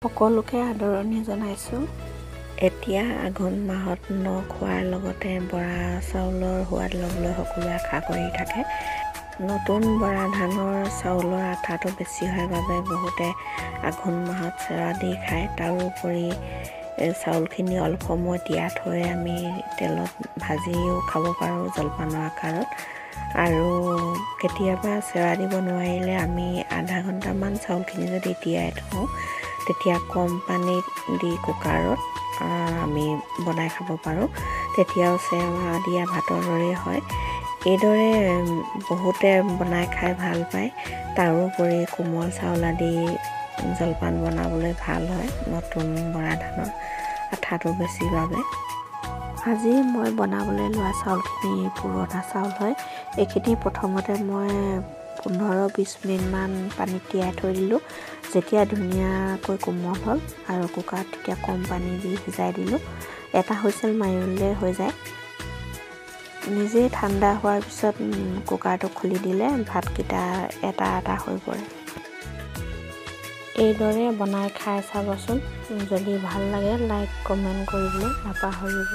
সকলোকে আদৰণি জনাইছোঁ। এতিয়া আঘোণ মাহত ন খোৱাৰ লগতে বৰা চাউলৰ সোৱাদ ল'বলৈ সকলোৱে আশা কৰি থাকে। নতুন বৰা ধানৰ চাউলৰ আঠাটো বেছি হয় বাবে বহুতে আঘোণ মাহত চেৱা দি খায়। তাৰোপৰি চাউলখিনি অলপ সময় তিয়াই থৈ আমি তেলত ভাজিও খাব পাৰোঁ জলপানৰ আকাৰত। আৰু কেতিয়াবা চেৱা দিব নোৱাৰিলে আমি আধা ঘণ্টামান চাউলখিনি যদি তিয়াই থওঁ তেতিয়া কম পানীত দি কুকাৰত আমি বনাই খাব পাৰোঁ। তেতিয়াও চেৱা দিয়া ভাতৰ দৰেই হয়। এইদৰে বহুতে বনাই খাই ভাল পায়। তাৰোপৰি কোমল চাউল আদি জলপান বনাবলৈ ভাল হয় নতুন বৰা ধানৰ আঠাটো বেছি বাবে। আজি মই বনাবলৈ লোৱা চাউলখিনি পুৰণা চাউল হয়। এইখিনি প্ৰথমতে মই 15-20 মিনিটমান পানীত তিয়াই থৈ দিলোঁ। যেতিয়া ধুনীয়াকৈ কোমল হ'ল আৰু কুকাৰত তেতিয়া কম পানী দি সিজাই দিলোঁ। এটা হুইচেল মাৰিলে হৈ যায়। নিজেই ঠাণ্ডা হোৱাৰ পিছত কুকাৰটো খুলি দিলে ভাতকেইটা এটা এটা হৈ পৰে। এইদৰে বনাই খাই চাবচোন। যদি ভাল লাগে লাইক কমেণ্ট কৰিবলৈ নাপাহৰিব।